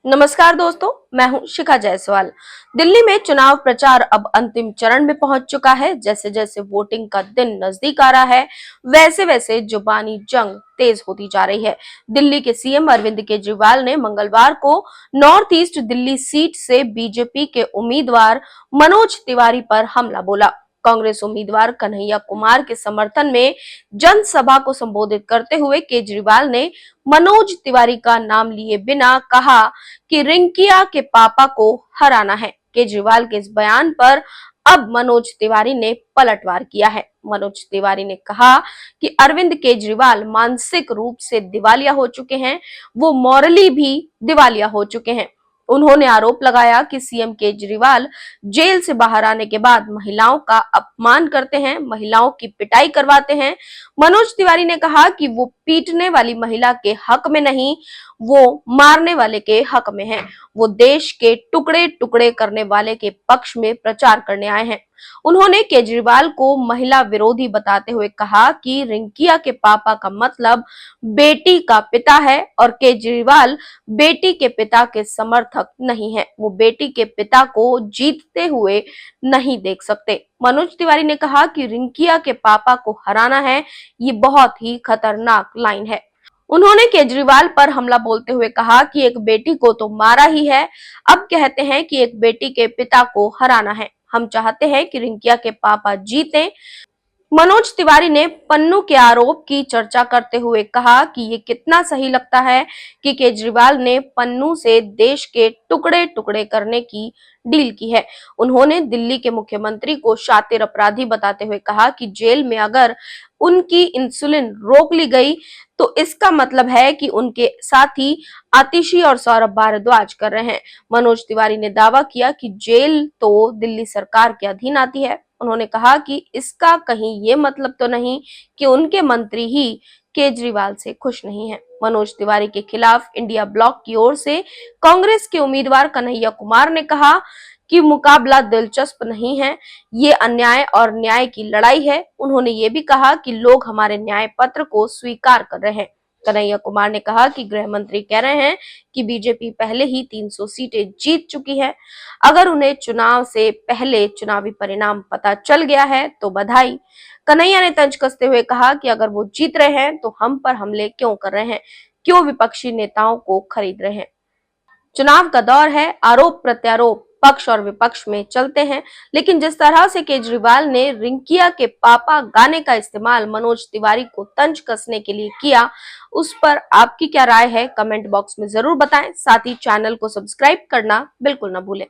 नमस्कार दोस्तों, मैं हूं शिखा जायसवाल। दिल्ली में चुनाव प्रचार अब अंतिम चरण में पहुंच चुका है। जैसे जैसे वोटिंग का दिन नजदीक आ रहा है, वैसे वैसे जुबानी जंग तेज होती जा रही है। दिल्ली के सीएम अरविंद केजरीवाल ने मंगलवार को नॉर्थ ईस्ट दिल्ली सीट से बीजेपी के उम्मीदवार मनोज तिवारी पर हमला बोला। कांग्रेस उम्मीदवार कन्हैया कुमार के समर्थन में जनसभा को संबोधित करते हुए केजरीवाल ने मनोज तिवारी का नाम लिए बिना कहा कि रिंकिया के पापा को हराना है। केजरीवाल के इस बयान पर अब मनोज तिवारी ने पलटवार किया है। मनोज तिवारी ने कहा कि अरविंद केजरीवाल मानसिक रूप से दिवालिया हो चुके हैं, वो मॉरली भी दिवालिया हो चुके हैं। उन्होंने आरोप लगाया कि सीएम केजरीवाल जेल से बाहर आने के बाद महिलाओं का अपमान करते हैं, महिलाओं की पिटाई करवाते हैं। मनोज तिवारी ने कहा कि वो पीटने वाली महिला के हक में नहीं, वो मारने वाले के हक में है। वो देश के टुकड़े टुकड़े करने वाले के पक्ष में प्रचार करने आए हैं। उन्होंने केजरीवाल को महिला विरोधी बताते हुए कहा कि रिंकिया के पापा का मतलब बेटी का पिता है और केजरीवाल बेटी के पिता के समर्थक नहीं है। वो बेटी के पिता को जीतते हुए नहीं देख सकते। मनोज तिवारी ने कहा कि रिंकिया के पापा को हराना है, ये बहुत ही खतरनाक लाइन है। उन्होंने केजरीवाल पर हमला बोलते हुए कहा कि एक बेटी को तो मारा ही है, अब कहते हैं कि एक बेटी के पिता को हराना है। हम चाहते हैं कि रिंकिया के पापा जीतें। मनोज तिवारी ने पन्नू के आरोप की चर्चा करते हुए कहा कि ये कितना सही लगता है कि केजरीवाल ने पन्नू से देश के टुकड़े टुकड़े करने की डील की है। उन्होंने दिल्ली के मुख्यमंत्री को शातिर अपराधी बताते हुए कहा कि जेल में अगर उनकी इंसुलिन रोक ली गई तो इसका मतलब है कि उनके साथी आतिशी और सौरभ भारद्वाज कर रहे हैं। मनोज तिवारी ने दावा किया कि जेल तो दिल्ली सरकार के अधीन आती है। उन्होंने कहा कि इसका कहीं ये मतलब तो नहीं कि उनके मंत्री ही केजरीवाल से खुश नहीं है। मनोज तिवारी के खिलाफ इंडिया ब्लॉक की ओर से कांग्रेस के उम्मीदवार कन्हैया कुमार ने कहा कि मुकाबला दिलचस्प नहीं है, ये अन्याय और न्याय की लड़ाई है। उन्होंने ये भी कहा कि लोग हमारे न्याय पत्र को स्वीकार कर रहे हैं। कन्हैया कुमार ने कहा कि गृह मंत्री कह रहे हैं कि बीजेपी पहले ही 300 सीटें जीत चुकी है। अगर उन्हें चुनाव से पहले चुनावी परिणाम पता चल गया है तो बधाई। कन्हैया ने तंज कसते हुए कहा कि अगर वो जीत रहे हैं तो हम पर हमले क्यों कर रहे हैं, क्यों विपक्षी नेताओं को खरीद रहे हैं। चुनाव का दौर है, आरोप प्रत्यारोप पक्ष और विपक्ष में चलते हैं, लेकिन जिस तरह से केजरीवाल ने रिंकिया के पापा गाने का इस्तेमाल मनोज तिवारी को तंज कसने के लिए किया, उस पर आपकी क्या राय है कमेंट बॉक्स में जरूर बताएं। साथ ही चैनल को सब्सक्राइब करना बिल्कुल ना भूलें।